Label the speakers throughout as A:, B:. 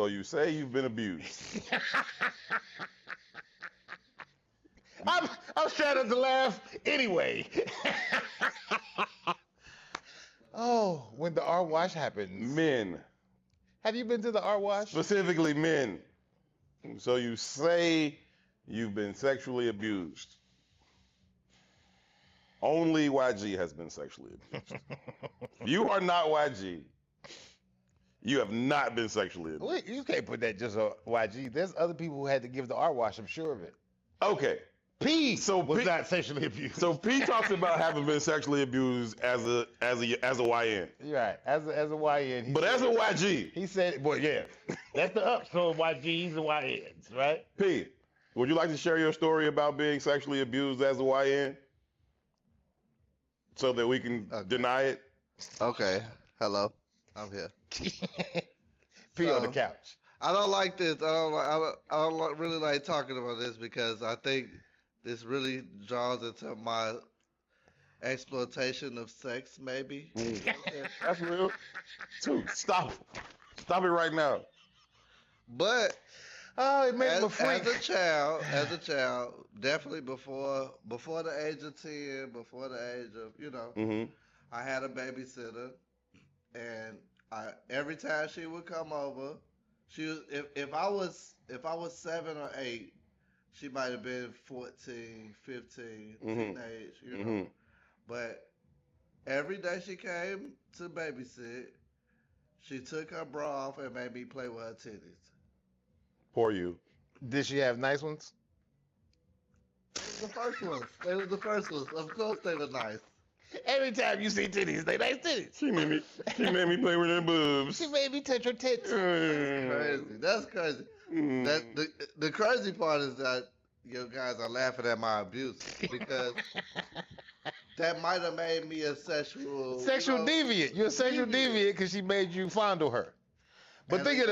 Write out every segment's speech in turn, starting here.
A: So you say you've been abused.
B: I was trying not to laugh anyway. Oh, when the R wash happens.
A: Men.
B: Have you been to the R wash?
A: Specifically men. So you say you've been sexually abused. Only YG has been sexually abused. You are not YG. You have not been sexually abused.
B: Wait, you can't put that just on YG. There's other people who had to give the R wash, I'm sure of it.
A: Okay.
B: P was not sexually abused.
A: So P talks about having been sexually abused as a YN.
B: Right, as a YN.
A: But as a YG.
B: He said, well, yeah, that's the ups from YGs and YNs, right?
A: P, would you like to share your story about being sexually abused as a YN? So that we can deny it?
C: Okay, hello, I'm here.
B: P on the couch.
C: I don't like this. I don't really like talking about this because I think this really draws into my exploitation of sex, maybe.
A: That's real. Dude, stop it right now.
C: But
B: it made him a freak.
C: As a child, definitely before the age of 10, before the age of, I had a babysitter, and every time she would come over, she was if I was 7 or 8, she might have been 14, 15, teenage, But every day she came to babysit, she took her bra off and made me play with her titties.
A: Poor you.
B: Did she have nice ones?
C: They were the first ones. Of course they were nice.
B: Every time you see titties, they nice titties.
A: She made me play with her boobs.
B: She made me touch her tits.
C: That's crazy. The crazy part is that you guys are laughing at my abuse because that might have made me a sexual
B: deviant. You're a sexual deviant because she made you fondle her. But think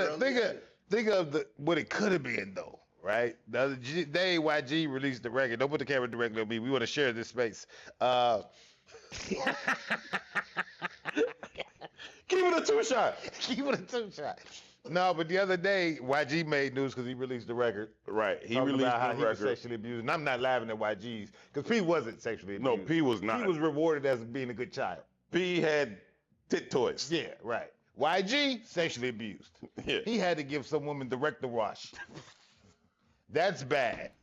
B: of what it could have been though, right? The other day YG released the record. Don't put the camera directly on me. We want to share this space.
A: Keep it a two-shot.
B: Keep it a two-shot. No, but the other day, YG made news because he released the record.
A: Right, he released the record.
B: He was sexually abused, and I'm not laughing at YG's because P wasn't sexually abused.
A: No, P was not.
B: P was rewarded as being a good child.
A: P had tit toys.
B: Yeah, right. YG, sexually abused.
A: Yeah.
B: He had to give some woman direct the wash. That's bad.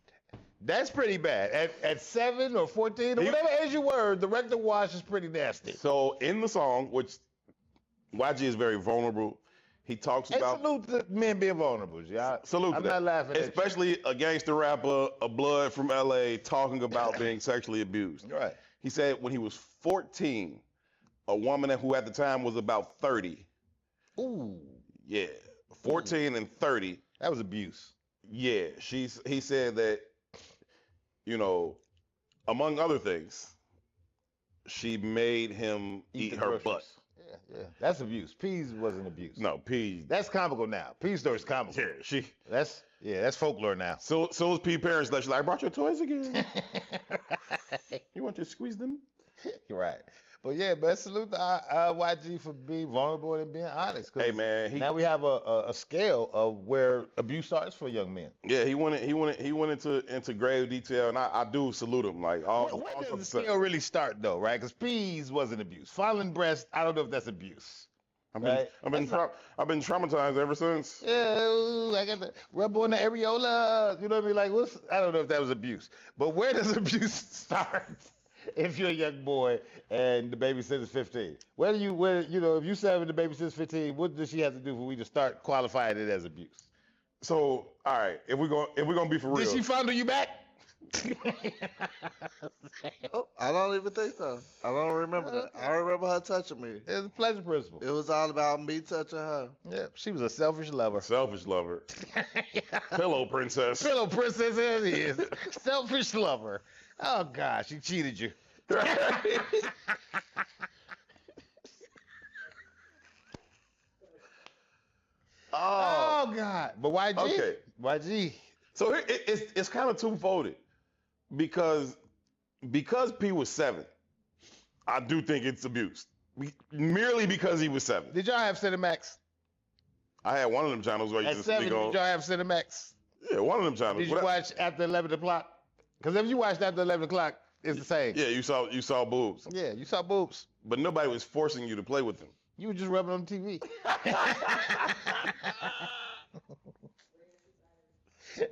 B: That's pretty bad. At 7 or 14 or whatever age you were, direct the wash is pretty nasty.
A: So in the song, which YG is very vulnerable, he talks about...
B: salute the men being vulnerable, y'all.
A: Salute
B: I'm
A: that.
B: not laughing at you.
A: Especially a gangster rapper, a blood from LA, talking about being sexually abused.
B: Right.
A: He said when he was 14, a woman who at the time was about 30.
B: Ooh.
A: Yeah. 14 and 30.
B: That was abuse.
A: Yeah. He said that, among other things, she made him eat her
B: groceries.
A: butt.
B: Yeah. That's abuse. P's wasn't abuse.
A: No, P.
B: That's comical now. P's story's comical.
A: Yeah,
B: that's folklore now.
A: So is P parents. She's like, I brought your toys again. You want to squeeze them?
B: You're right. But yeah, but salute to YG for being vulnerable and being honest.
A: Hey man,
B: now we have a scale of where abuse starts for young men.
A: Yeah, he went into grave detail, and I do salute him. Like,
B: where does the scale really start though, right? Because P's wasn't abuse. Fondling breast, I don't know if that's abuse.
A: I've been traumatized ever since.
B: Yeah, I got the rub on the areola. You know what I mean? Like, I don't know if that was abuse. But where does abuse start? If you're a young boy and the babysitter's 15, if you 7, the babysitter's 15, what does she have to do for we to start qualifying it as abuse?
A: So, all right, if we're gonna be for real,
B: did she fondle you back?
C: I don't even think so. I don't remember that. I remember her touching me.
B: It was a pleasure principle.
C: It was all about me touching her.
B: Yeah, she was a selfish lover.
A: Pillow princess.
B: Pillow princess as he is. Selfish lover. Oh gosh, she cheated you. Oh God. But YG?
A: Okay.
B: YG.
A: So it's kind of two-folded. Because P was 7, I do think it's abuse. Merely because he was 7.
B: Did y'all have Cinemax?
A: I had one of them channels where you
B: At
A: just
B: 7,
A: sneak
B: did
A: on.
B: y'all have Cinemax?
A: Yeah, one of them channels.
B: Did you watch after 11 o'clock? Because if you watched after 11 o'clock, it's the same.
A: Yeah, you saw boobs.
B: Yeah, you saw boobs.
A: But nobody was forcing you to play with them.
B: You were just rubbing on TV.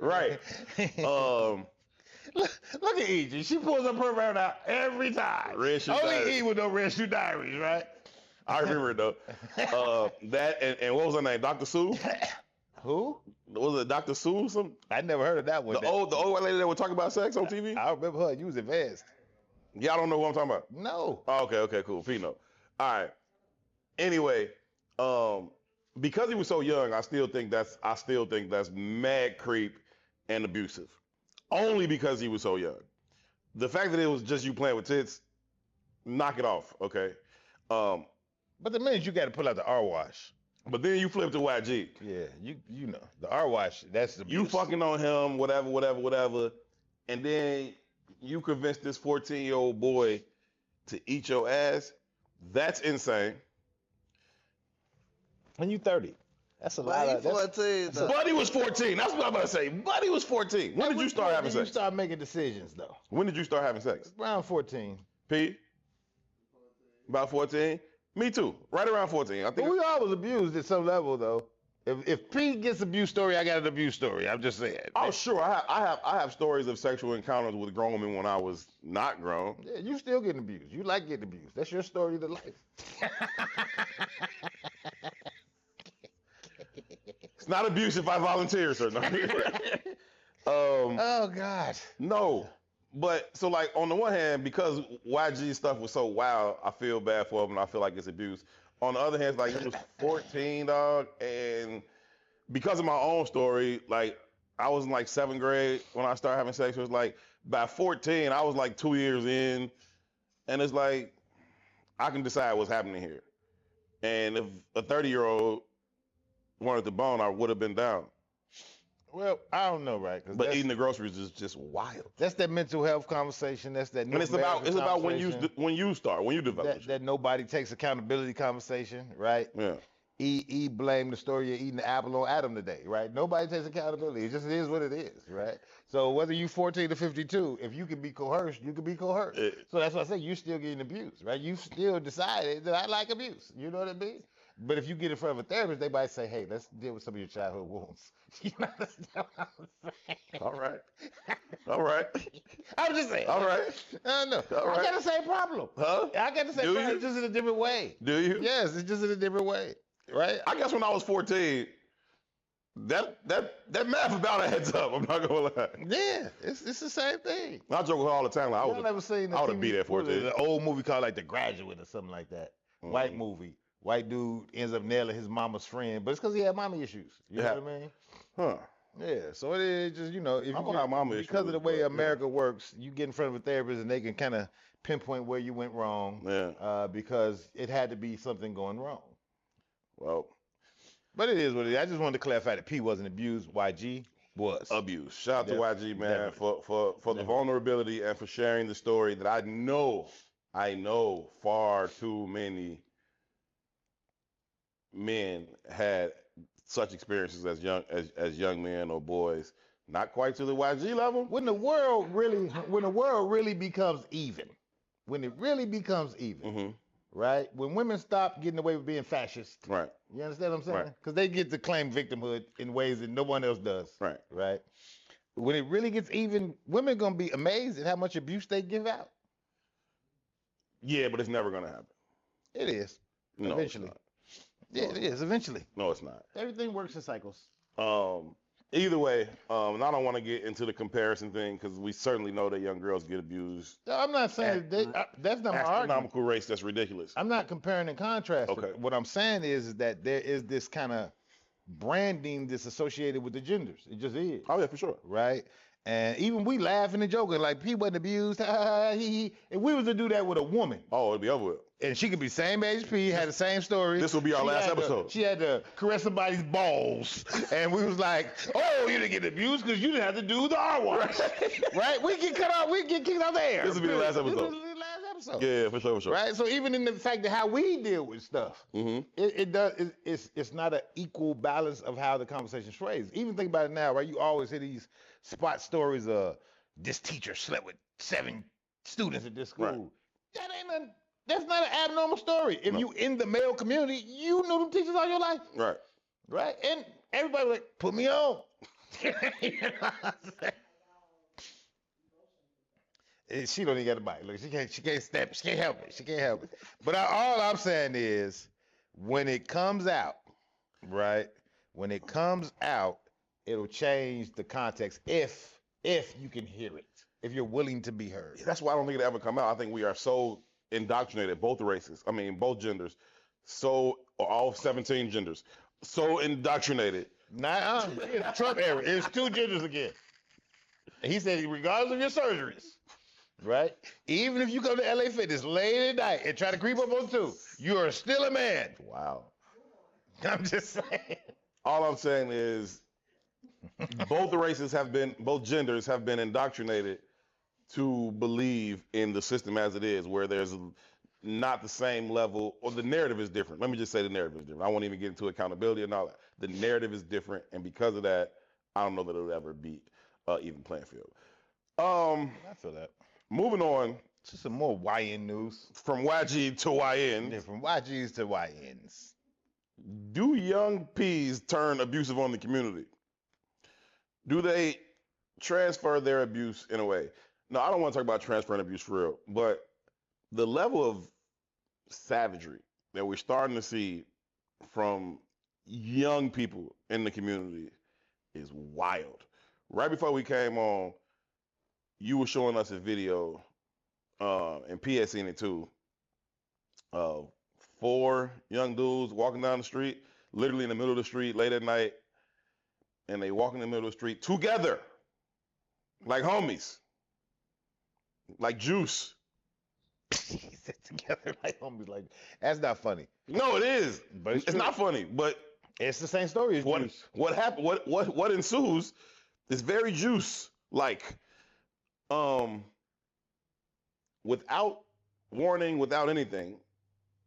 A: Right.
B: Look at E.G. She pulls up her round out every time.
A: Red Shoe
B: Only
A: Diaries.
B: E with no Red Shoe Diaries, right?
A: I remember it though. That and what was her name? Dr. Sue?
B: Who?
A: Was it Dr. Sue or something?
B: I never heard of that one.
A: The old white lady that would talk about sex on TV?
B: I remember her. You was advanced.
A: Y'all don't know what I'm talking about?
B: No.
A: Oh, okay, cool. Pino. All right. Anyway, because he was so young, I still think that's mad creep and abusive. Only because he was so young. The fact that it was just you playing with tits, knock it off, okay?
B: But the minute you got to pull out the R wash.
A: But then you flip to YG.
B: Yeah, you know the R wash. That's the
A: You fucking on him, whatever, and then you convince this 14-year-old boy to eat your ass. That's insane.
B: When you 30, that's a lot.
C: But
B: Of,
C: he
B: that's,
C: 14 though.
A: Buddy was 14. That's what I'm about to say. Buddy was 14. When did you start having sex?
B: You start making decisions though.
A: When did you start having sex?
B: Around 14.
A: P? About 14? Me too. Right around 14. I
B: But
A: think.
B: we all was abused at some level though. If P gets abuse story, I got an abuse story. I'm just saying.
A: Oh sure, I have stories of sexual encounters with grown women when I was not grown.
B: Yeah, you still getting abused. You like getting abused. That's your story to life.
A: It's not abuse if I volunteer, sir. No.
B: Oh God.
A: No, but so like on the one hand, because YG stuff was so wild, I feel bad for him and I feel like it's abuse. On the other hand, like he was 14, dog, and because of my own story, like I was in like 7th grade when I started having sex. It was like by 14, I was like 2 years in, and it's like I can decide what's happening here. And if a 30-year-old wanted to bone, I would have been down.
B: Well, I don't know, right? 'Cause
A: But eating the groceries is just wild.
B: that's that mental health conversation. That's that.
A: And it's about when you develop.
B: that nobody takes accountability conversation, right?
A: Yeah.
B: Eve blamed the story of eating the apple on Adam today, right? Nobody takes accountability. It just is what it is, right? So whether you 14 or 52, if you can be coerced, you can be coerced. So that's why I say you're still getting abused, right? You still decided that I like abuse. You know what I mean? But if you get in front of a therapist, they might say, hey, let's deal with some of your childhood wounds. You understand what I'm saying?
A: All right. All right.
B: I'm just saying.
A: All right.
B: No.
A: All right.
B: I got the same problem.
A: Huh?
B: I got the same
A: Do
B: problem.
A: you?
B: It's just in a different way.
A: Do you?
B: Yes, it's just in a different way. Right?
A: I guess when I was 14, that math about adds up. I'm not gonna lie.
B: Yeah, it's the same thing.
A: I joke with her all the time. Like,
B: Y'all never seen
A: I would have beat at 14.
B: An old movie called like The Graduate or something like that. White movie. White dude ends up nailing his mama's friend, but it's because he had mommy issues. You know what I mean?
A: Huh.
B: Yeah. So it is just, you know, if
A: I
B: you
A: don't have mama issues,
B: because of the way
A: but,
B: America works, you get in front of a therapist and they can kind of pinpoint where you went wrong.
A: Yeah.
B: Because it had to be something going wrong.
A: Well,
B: but it is what it is. I just wanted to clarify that P wasn't abused. YG was.
A: abuse. Shout out to YG, man,
B: Definitely.
A: for the vulnerability and for sharing the story that I know far too many men had such experiences as young men or boys, not quite to the YG level.
B: When the world really becomes even, when it really becomes even, right? When women stop getting away with being fascist,
A: Right.
B: you understand what I'm saying?
A: Right.
B: Because they get to claim victimhood in ways that no one else does.
A: Right.
B: Right. When it really gets even, women gonna be amazed at how much abuse they give out.
A: Yeah, but it's never gonna happen.
B: It is.
A: No,
B: Eventually.
A: It's not.
B: Yeah, it is. Eventually.
A: No, it's not.
B: Everything works in cycles.
A: Either way, and I don't want to get into the comparison thing because we certainly know that young girls get abused.
B: No, I'm not saying that's not my argument.
A: Astronomical rates, that's ridiculous.
B: I'm not comparing and contrasting.
A: Okay.
B: What I'm saying is that there is this kind of branding that's associated with the genders. It just is.
A: Oh yeah, for sure.
B: Right? And even we laughing and joking like P wasn't abused. If we was to do that with a woman,
A: Oh, it'd be over with.
B: and she could be same age as P, had the same story.
A: This will be our
B: She
A: last
B: had to-
A: episode.
B: she had to caress somebody's balls, and we was like, "Oh, you didn't get abused because you didn't have to do the R wash." Right? We get cut off. We get kicked out the air.
A: This will be the last
B: This
A: episode.
B: will be the last episode.
A: Yeah, for sure.
B: Right? So even in the fact that how we deal with stuff, it's not an equal balance of how the conversation's phrased. Even think about it now, right? You always hear these spot stories of this teacher slept with 7 students at this school. Right. That's not an abnormal story. If you in the male community, you know them teachers all your life.
A: Right.
B: Right? And everybody was like, put me on. You know what I'm saying? And she don't even got a mic. Look, she can't step. She can't help it. She can't help it. But all I'm saying is, when it comes out, right? When it comes out, it'll change the context if you can hear it, if you're willing to be heard.
A: That's why I don't think it ever come out. I think we are so indoctrinated, both races. I mean, both genders. So all 17 genders. So indoctrinated.
B: Nah, Trump era. It's 2 genders again. And he said, regardless of your surgeries. Right? Even if you go to LA Fitness late at night and try to creep up on 2, you are still a man.
A: Wow.
B: I'm just saying.
A: All I'm saying is both genders have been indoctrinated to believe in the system as it is, where there's not the same level, or the narrative is different. Let me just say the narrative is different. I won't even get into accountability and all that. The narrative is different, and because of that, I don't know that it'll ever beat even playing field.
B: I feel that.
A: Moving on.
B: To some more YN news.
A: From YG to YN.
B: Yeah, from YGs to YNs.
A: Do young P's turn abusive on the community? Do they transfer their abuse in a way? No, I don't want to talk about transferring abuse for real, but the level of savagery that we're starting to see from young people in the community is wild. Right before we came on, you were showing us a video, and P had seen it too, of 4 young dudes walking down the street, literally in the middle of the street late at night, and they walk in the middle of the street together, like homies, like juice.
B: He said together like homies. Like, that's not funny.
A: No, it is.
B: But
A: it's not funny. But
B: it's the same story as juice.
A: What happened? What ensues is very juice. Like, without warning, without anything,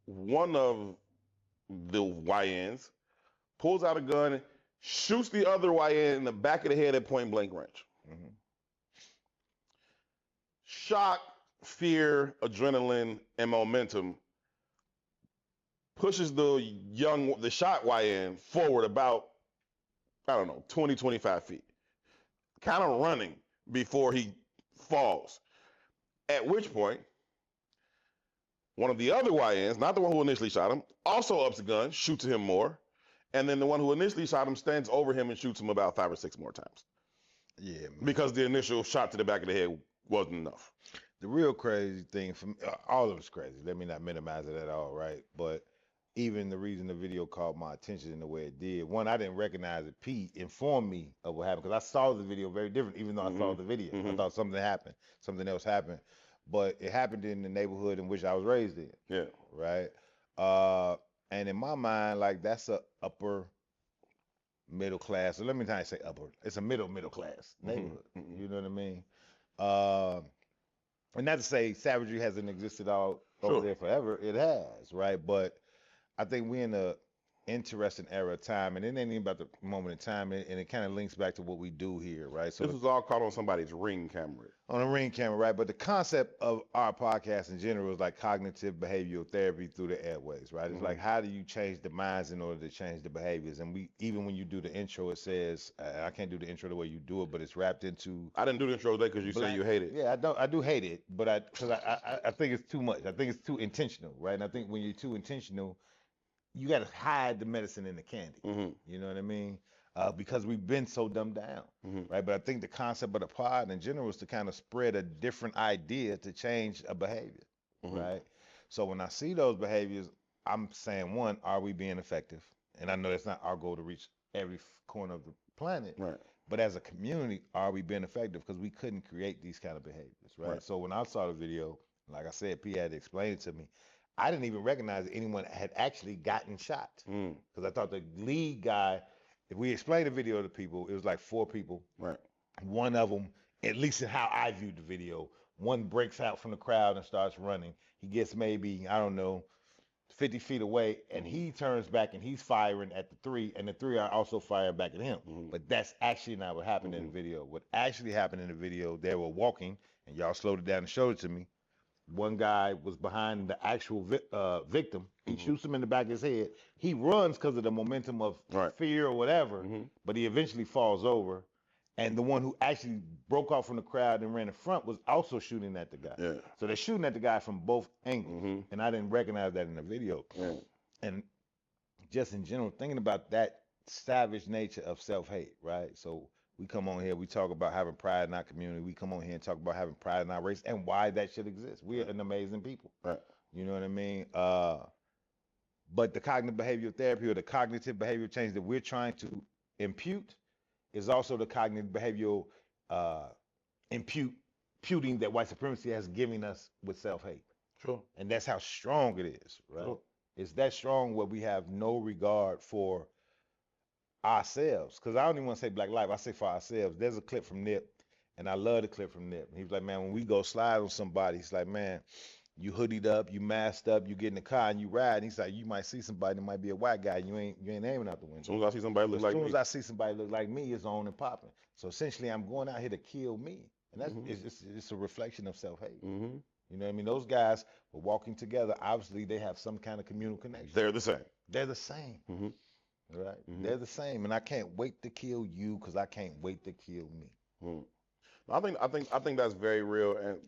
A: one of the YNs pulls out a gun, shoots the other YN in the back of the head at point blank range. Mm-hmm. Shock, fear, adrenaline, and momentum pushes the shot YN forward about, 20, 25 feet. Kind of running before he falls. At which point, one of the other YNs, not the one who initially shot him, also ups a gun, shoots him more, and then the one who initially shot him stands over him and shoots him about 5 or 6 more times.
B: Yeah, man.
A: Because the initial shot to the back of the head wasn't enough.
B: The real crazy thing, for me, all of it's crazy. Let me not minimize it at all, right? But even the reason the video caught my attention in the way it did, one, I didn't recognize it. Pete informed me of what happened, because I saw the video very different, even though I saw the video. I thought something else happened. But it happened in the neighborhood in which I was raised in.
A: Yeah.
B: Right? And in my mind, like, that's a upper middle class. So let me not say upper. It's a middle class neighborhood. You know what I mean? And not to say savagery hasn't existed all over there forever. It has, right? But I think we're in a interesting era of time, and it ain't even about the moment in time, and it kind of links back to what we do here, right? So
A: this was all caught on somebody's Ring camera.
B: On a Ring camera, right? But the concept of our podcast in general is like cognitive behavioral therapy through the airways, right? It's like, how do you change the minds in order to change the behaviors? And even when you do the intro, it says, I can't do the intro the way you do it, but it's wrapped into.
A: I didn't do the intro today because you say you hate it.
B: Yeah, I do hate it, but I think it's too much. I think it's too intentional, right? And I think when you're too intentional, you got to hide the medicine in the candy. You know what I mean? Because we've been so dumbed down, right? But I think the concept of the pod in general is to kind of spread a different idea to change a behavior, right? So when I see those behaviors, I'm saying, one, are we being effective? And I know that's not our goal to reach every corner of the planet,
A: right?
B: But as a community, are we being effective? Because we couldn't create these kind of behaviors, right? So when I saw the video, like I said, P had to explain it to me. I didn't even recognize that anyone had actually gotten shot, because I thought the lead guy, if we explained the video to people, it was like 4 people.
A: Right.
B: One of them, at least in how I viewed the video, One breaks out from the crowd and starts running. He gets maybe, I don't know, 50 feet away, and he turns back and he's firing at the three, and the three are also firing back at him. But that's actually not what happened in the video. What actually happened in the video, they were walking, and y'all slowed it down and showed it to me. One guy was behind the actual victim. He shoots him in the back of his head. He runs because of the momentum of fear or whatever, but he eventually falls over. And the one who actually broke off from the crowd and ran in front was also shooting at the guy.
A: Yeah.
B: So they're shooting at the guy from both angles. And I didn't recognize that in the video.
A: Yeah.
B: And just in general, thinking about that savage nature of self-hate, right? So we come on here, we talk about having pride in our community. We come on here and talk about having pride in our race and why that should exist. We're an amazing people.
A: Right.
B: You know what I mean? But the cognitive behavioral therapy or the cognitive behavioral change that we're trying to impute is also the cognitive behavioral imputing that white supremacy has given us with self-hate.
A: Sure.
B: And that's how strong it is, right?
A: Sure.
B: It's that strong where we have no regard for ourselves. Because I don't even want to say Black life, I say for ourselves. There's a clip from Nip, and I love the clip from Nip. He was like, man, when we go slide on somebody, he's like, man, you hoodied up, you masked up, you get in the car and you ride. And he's like, you might see somebody that might be a white guy, you ain't aiming out the window.
A: As soon as I see somebody look like me.
B: As soon as I see somebody look like me, it's on and popping. So essentially, I'm going out here to kill me. And that's it's a reflection of self-hate. You know what I mean? Those guys were walking together. Obviously, they have some kind of communal connection.
A: They're the same.
B: They're the same. Right? They're the same. And I can't wait to kill you because I can't wait to kill me.
A: I think that's very real. And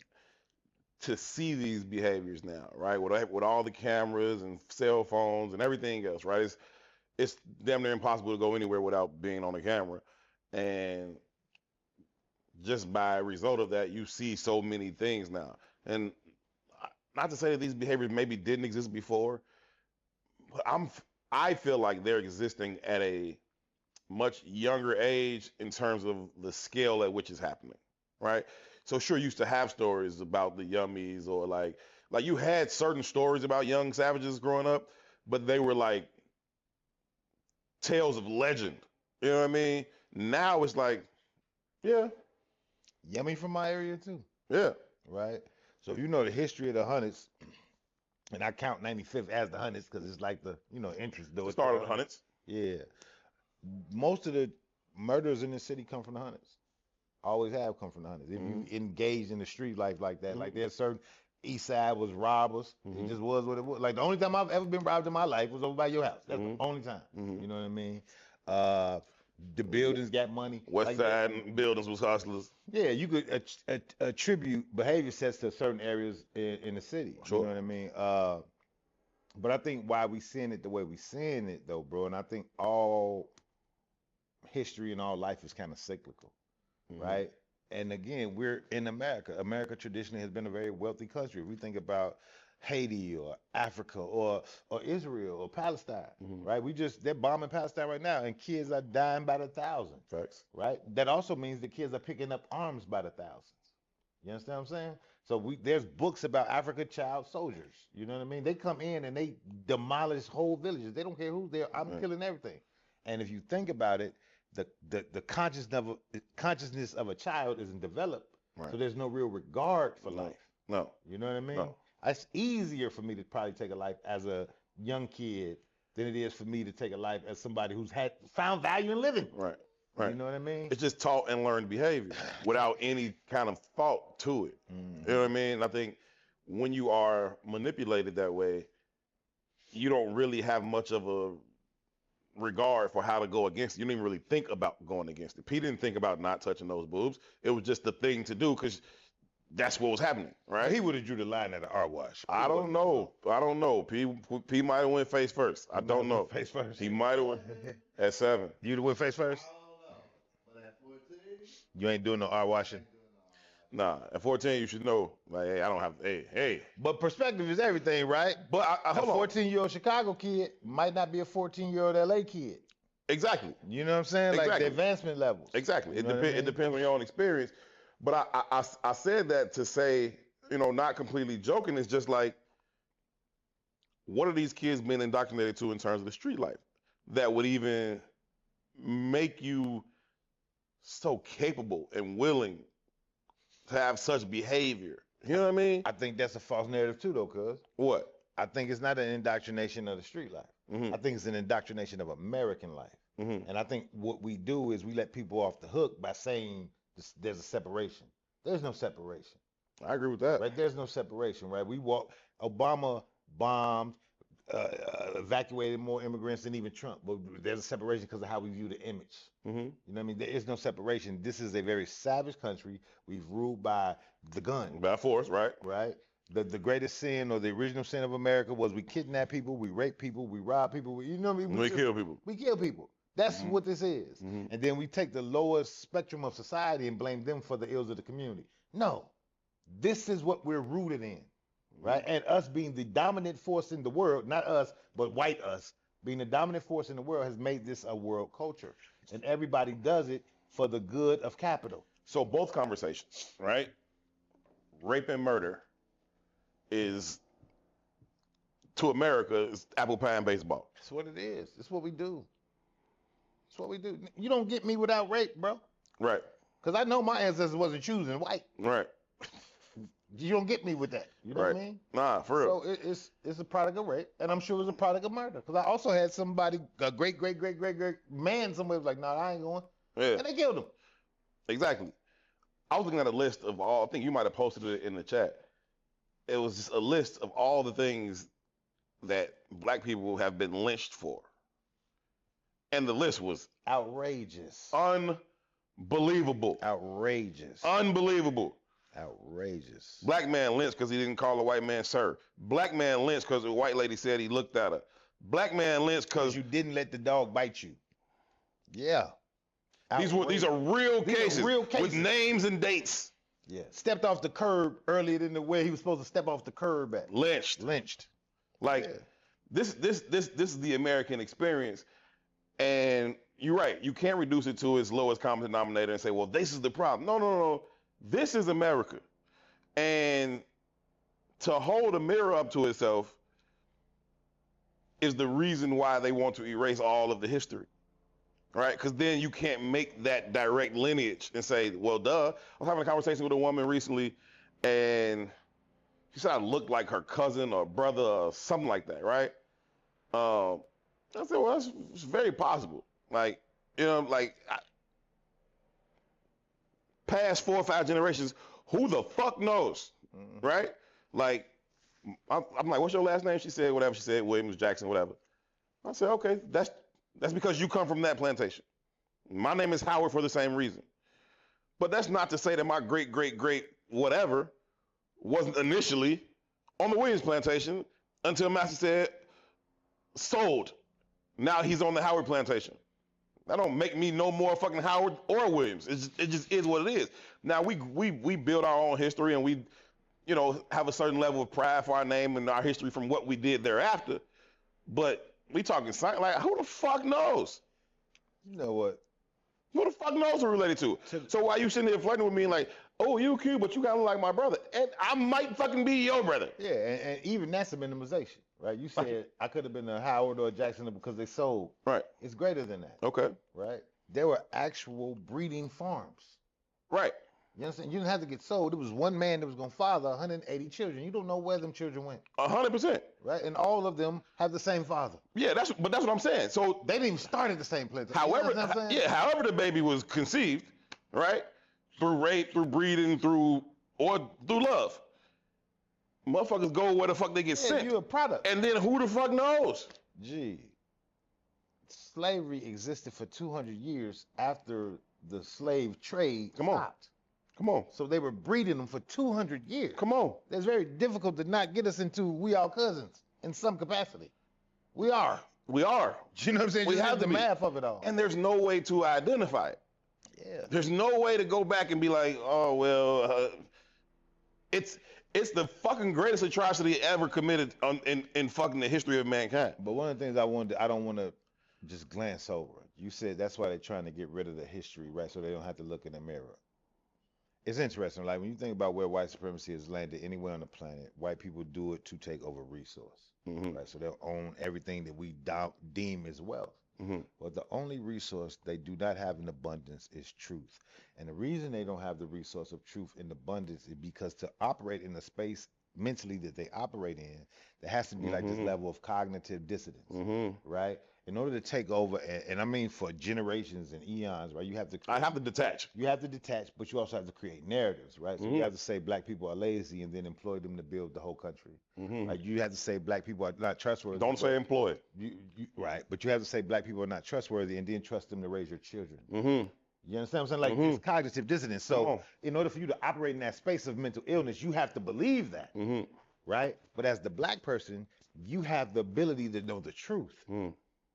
A: to see these behaviors now, right? With all the cameras and cell phones and everything else, right? It's damn near impossible to go anywhere without being on a camera. And just by result of that, you see so many things now. And not to say that these behaviors maybe didn't exist before, but I feel like they're existing at a much younger age in terms of the scale at which it's happening, right? So sure, you used to have stories about the yummies or like you had certain stories about young savages growing up, but they were like tales of legend. You know what I mean? Now it's like, yeah.
B: Yummy from my area too.
A: Yeah.
B: Right? So if you know the history of the Hunnits, and I count 95th as the Hunnits because it's like the, interest though.
A: The start of the Hunnits.
B: Yeah. Most of the murders in the city come from the Hunnits. Always have come from the Hunnits. If you engage in the street life like that, like there's certain East Side was robbers. It just was what it was. Like the only time I've ever been robbed in my life was over by your house. That's the only time. You know what I mean? The buildings got money.
A: West Side buildings was hustlers.
B: Yeah, you could attribute behavior sets to certain areas in the city.
A: Sure.
B: You know what I mean? But I think why we seeing it the way we seeing it though, bro, and I think all history and all life is kind of cyclical, right? And again, we're in America. America traditionally has been a very wealthy country. We think about Haiti or Africa or Israel or Palestine, right? They're bombing Palestine right now and kids are dying by the thousands.
A: Facts.
B: Right? That also means the kids are picking up arms by the thousands. You understand what I'm saying? So there's books about African child soldiers. You know what I mean? They come in and they demolish whole villages. They don't care who's there. I'm killing everything. And if you think about it, the consciousness of a child isn't developed. Right. So there's no real regard for life.
A: No.
B: You know what I mean?
A: No.
B: It's easier for me to probably take a life as a young kid than it is for me to take a life as somebody who's found value in living.
A: Right. Right.
B: You know what I mean?
A: It's just taught and learned behavior without any kind of thought to it. You know what I mean? I think when you are manipulated that way, you don't really have much of a regard for how to go against it. You don't even really think about going against it. P didn't think about not touching those boobs. It was just the thing to do because that's what was happening, right?
B: He would have drew the line at the art wash.
A: I don't know. P might have went face first. I don't know.
B: Face first.
A: He might have went at 7.
B: You'd have went face first?
C: But at 14,
B: You ain't doing no art washing?
A: Nah, at 14 you should know. Like, hey, I don't have. Hey.
B: But perspective is everything, right?
A: But
B: a 14-year-old Chicago kid might not be a 14-year-old LA kid.
A: Exactly.
B: You know what I'm saying? Like the advancement levels.
A: Exactly.
B: You know what I mean?
A: It depends on your own experience. But I said that to say, not completely joking. It's just like, what are these kids being indoctrinated to in terms of the street life that would even make you so capable and willing to have such behavior You know what I mean?
B: I think that's a false narrative too, though, cuz.
A: What?
B: I think it's not an indoctrination of the street life. I think it's an indoctrination of American life. And I think what we do is we let people off the hook by saying there's a separation. There's no separation.
A: I agree with that.
B: Right? There's no separation, right? Obama bombed, evacuated more immigrants than even Trump. But there's a separation because of how we view the image. You know what I mean? There is no separation. This is a very savage country. We've ruled by the gun.
A: By force, right?
B: Right? The greatest sin or the original sin of America was we kidnap people, we rape people, we rob people. You know what I mean?
A: We kill people.
B: We kill people. That's what this is. And then we take the lowest spectrum of society and blame them for the ills of the community. No. This is what we're rooted in, right? And us being the dominant force in the world, not us, but white us, being the dominant force in the world has made this a world culture. And everybody does it for the good of capital.
A: So both conversations, right? Rape and murder is, to America, is apple pie and baseball.
B: That's what it is. It's what we do. It's what we do. You don't get me without rape, bro.
A: Right.
B: Because I know my ancestors wasn't choosing white.
A: Right.
B: You don't get me with that. You know what I mean?
A: Nah, for real.
B: So it's a product of rape, and I'm sure it's a product of murder. Because I also had somebody, a great man somewhere was like, nah, I ain't going.
A: Yeah.
B: And they killed him.
A: Exactly. I was looking at a list of all, I think you might have posted it in the chat. It was just a list of all the things that black people have been lynched for. And the list was
B: outrageous.
A: Unbelievable.
B: Outrageous.
A: Unbelievable.
B: Outrageous.
A: Black man lynched because he didn't call a white man sir. Black man lynched because a white lady said he looked at her. Black man lynched because
B: you didn't let the dog bite you. Yeah.
A: These are real cases with names and dates.
B: Yeah. Stepped off the curb earlier than the way he was supposed to step off the curb at.
A: Lynched. Like this is the American experience. And you're right. You can't reduce it to its lowest common denominator and say, well, this is the problem. No. This is America. And to hold a mirror up to itself is the reason why they want to erase all of the history. Right? Because then you can't make that direct lineage and say, well, duh. I was having a conversation with a woman recently, and she said I looked like her cousin or brother or something like that, right? I said, well, it's very possible. Like, you know, past 4 or 5 generations, who the fuck knows, right? Like, I'm like, what's your last name? She said whatever. She said Williams, Jackson, whatever. I said, okay, that's because you come from that plantation. My name is Howard for the same reason. But that's not to say that my great whatever wasn't initially on the Williams plantation until Master said sold. Now he's on the Howard plantation. That don't make me no more fucking Howard or Williams. It just is what it is. Now we build our own history and we, you know, have a certain level of pride for our name and our history from what we did thereafter. But we talking science, like who the fuck knows?
B: You know what?
A: Who the fuck knows we're related to? So why you sitting there flirting with me like, oh, you cute, but you gotta look like my brother. And I might fucking be your brother.
B: Yeah, and even that's a minimization, right? You said I could have been a Howard or a Jackson because they sold.
A: Right.
B: It's greater than that.
A: Okay.
B: Right? There were actual breeding farms.
A: Right.
B: You understand? You didn't have to get sold. It was one man that was going to father 180 children. You don't know where them children went.
A: 100%.
B: Right? And all of them have the same father.
A: Yeah, that's what I'm saying. So
B: they didn't even start at the same place.
A: However, however the baby was conceived, right? Through rape, through breeding, through love. Motherfuckers go where the fuck they get sent.
B: You a product.
A: And then who the fuck knows?
B: Gee. Slavery existed for 200 years after the slave trade stopped.
A: Come on.
B: So they were breeding them for 200 years.
A: Come on.
B: It's very difficult to not get us into we are cousins in some capacity. We are.
A: We are.
B: You know what I'm saying?
A: We have
B: the math of it all.
A: And there's no way to identify it.
B: Yeah.
A: There's no way to go back and be like, oh, well, it's the fucking greatest atrocity ever committed in fucking the history of mankind.
B: But one of the things I don't want to just glance over. You said that's why they're trying to get rid of the history, right? So they don't have to look in the mirror. It's interesting, like when you think about where white supremacy has landed anywhere on the planet, white people do it to take over resource, right? So they'll own everything that we deem as wealth. But the only resource they do not have in abundance is truth. And the reason they don't have the resource of truth in abundance is because to operate in the space mentally that they operate in, there has to be like this level of cognitive dissonance, right? In order to take over, and I mean for generations and eons, right? You have to.
A: I have to detach.
B: You have to detach, but you also have to create narratives, right? So you have to say black people are lazy and then employ them to build the whole country. Like you have to say black people are not trustworthy.
A: Don't say employed.
B: Right, but you have to say black people are not trustworthy and then trust them to raise your children. You understand what I'm saying? Like it's cognitive dissonance. So in order for you to operate in that space of mental illness, you have to believe that, right? But as the black person, you have the ability to know the truth.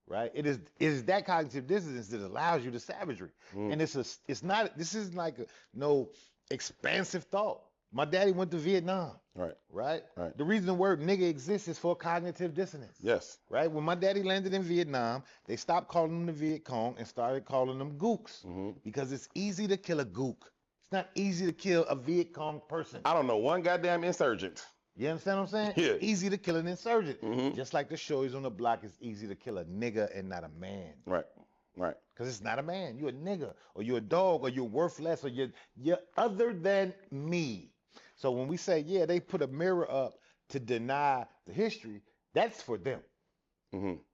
B: Right, it is that cognitive dissonance that allows you the savagery, and this isn't like no expansive thought. My daddy went to Vietnam, right. The reason the word nigga exists is for cognitive dissonance.
A: Yes,
B: right. When my daddy landed in Vietnam, they stopped calling them the Viet Cong and started calling them gooks because it's easy to kill a gook. It's not easy to kill a Viet Cong person.
A: I don't know one goddamn insurgent.
B: You understand what I'm saying?
A: Yeah.
B: Easy to kill an insurgent. Just like the shorties on the block, it's easy to kill a nigga and not a man.
A: Right.
B: Because it's not a man. You're a nigga, or you're a dog, or you're worth less, or you're other than me. So when we say, yeah, they put a mirror up to deny the history, that's for them.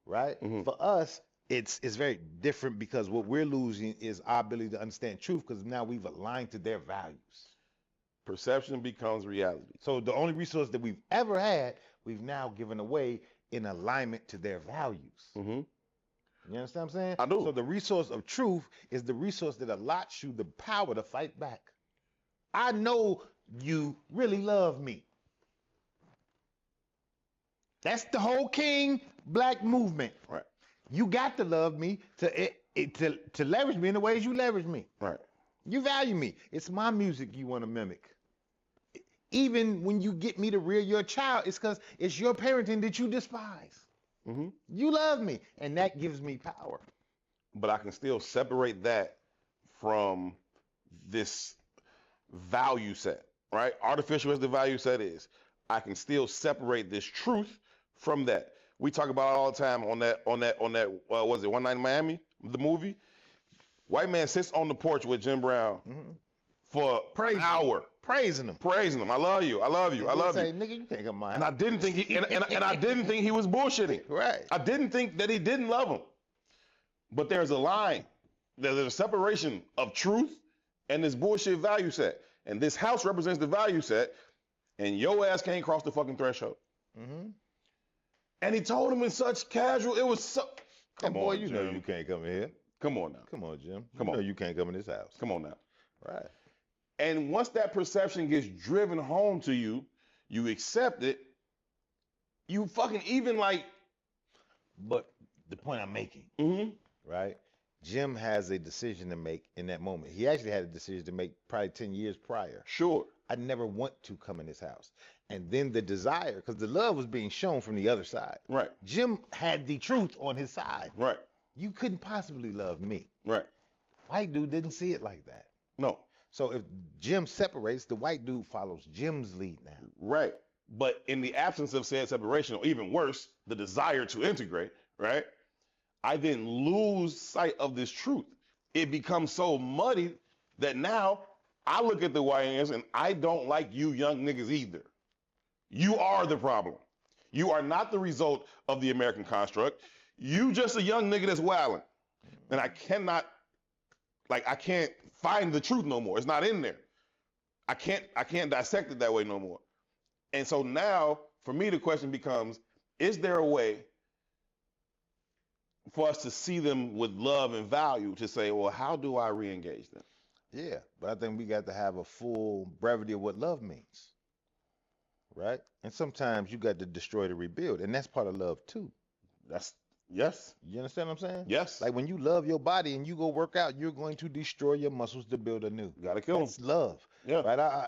B: Right? For us, it's very different because what we're losing is our ability to understand truth because now we've aligned to their values.
A: Perception becomes reality.
B: So the only resource that we've ever had, we've now given away in alignment to their values. You understand what I'm saying?
A: I do.
B: So the resource of truth is the resource that allots you the power to fight back. I know you really love me. That's the whole King Black movement.
A: Right.
B: You got to love me to leverage me in the ways you leverage me.
A: Right.
B: You value me. It's my music you want to mimic. Even when you get me to rear your child, it's because it's your parenting that you despise. You love me, and that gives me power.
A: But I can still separate that from this value set, right? Artificial as the value set is, I can still separate this truth from that. We talk about it all the time on that. Was it One Night in Miami, the movie? White man sits on the porch with Jim Brown for an hour.
B: Praising him.
A: I love you. I love you. I love
B: say,
A: you.
B: Nigga, you can't come my house.
A: And I didn't think he and I didn't think he was bullshitting.
B: Right.
A: I didn't think that he didn't love him. But there's a line. There's a separation of truth and this bullshit value set. And this house represents the value set, and your ass can't cross the fucking threshold. And he told him in such casual, it was so.
B: Come on, you know you can't come in here.
A: Come on now.
B: Come on, Jim.
A: Come on.
B: You know you can't come in this house.
A: Come on now.
B: Right.
A: And once that perception gets driven home to you, you accept it. You fucking even like.
B: But the point I'm making, right? Jim has a decision to make in that moment. He actually had a decision to make probably 10 years prior.
A: Sure.
B: I never want to come in this house. And then the desire, because the love was being shown from the other side.
A: Right.
B: Jim had the truth on his side.
A: Right.
B: You couldn't possibly love me.
A: Right.
B: White dude didn't see it like that.
A: No.
B: So if Jim separates, the white dude follows Jim's lead now.
A: Right. But in the absence of said separation, or even worse, the desire to integrate, right? I then lose sight of this truth. It becomes so muddy that now I look at the YNS and I don't like you young niggas either. You are the problem. You are not the result of the American construct. You just a young nigga that's wilding. And I can't find the truth no more. It's not in there. I can't dissect it that way no more. And so now, for me, the question becomes, is there a way for us to see them with love and value to say, well, how do I re-engage them?
B: Yeah, but I think we got to have a full brevity of what love means, right? And sometimes you got to destroy to rebuild, and that's part of love too.
A: Yes.
B: You understand what I'm saying?
A: Yes.
B: Like when you love your body and you go work out, you're going to destroy your muscles to build anew.
A: You gotta kill them.
B: That's love.
A: Yeah.
B: Right?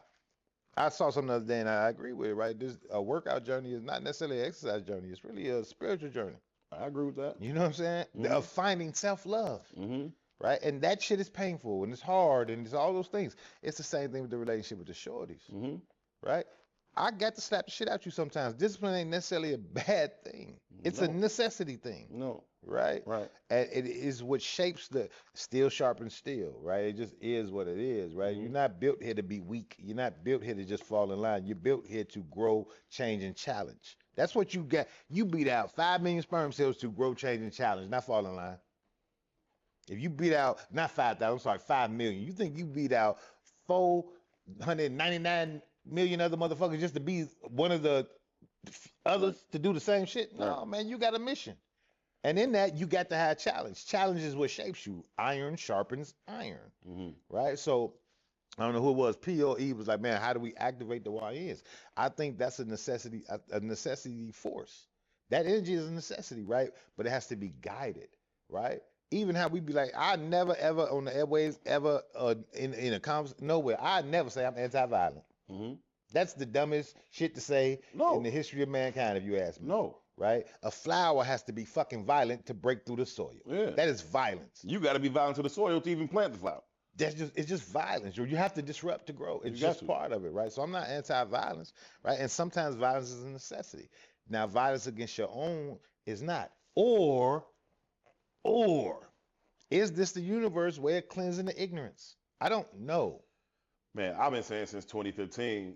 B: I saw something the other day and I agree with it, right? A workout journey is not necessarily an exercise journey. It's really a spiritual journey.
A: I agree with that.
B: You know what I'm saying? Of finding self-love. Right? And that shit is painful and it's hard and it's all those things. It's the same thing with the relationship with the shorties. Right? I got to slap the shit out you sometimes. Discipline ain't necessarily a bad thing. It's a necessity thing.
A: No.
B: right?
A: Right.
B: And it is what shapes the steel sharpens steel, right? It just is what it is, right? You're not built here to be weak. You're not built here to just fall in line. You're built here to grow, change, and challenge. That's what you got. You beat out 5 million sperm cells to grow, change, and challenge, not fall in line. If you beat out, not 5,000, I'm sorry, 5 million, you think you beat out 499 million other motherfuckers just to be one of the others to do the same shit? No,
A: Right.
B: man, you got a mission. And in that, you got to have challenge. Challenge is what shapes you. Iron sharpens iron, right? So I don't know who it was. POE was like, man, how do we activate the YNs? I think that's a necessity force. That energy is a necessity, right? But it has to be guided, right? Even how we be like, I never ever on the airways ever in a conversation nowhere. I never say I'm anti-violent. That's the dumbest shit to say in the history of mankind, if you ask me.
A: No.
B: Right? A flower has to be fucking violent to break through the soil.
A: Yeah.
B: That is violence.
A: You got to be violent to the soil to even plant the flower.
B: It's just violence. You have to disrupt to grow. It's just part of it, right? So I'm not anti-violence, right? And sometimes violence is a necessity. Now, violence against your own is not. Or is this the universe way of cleansing the ignorance? I don't know.
A: Man, I've been saying since 2015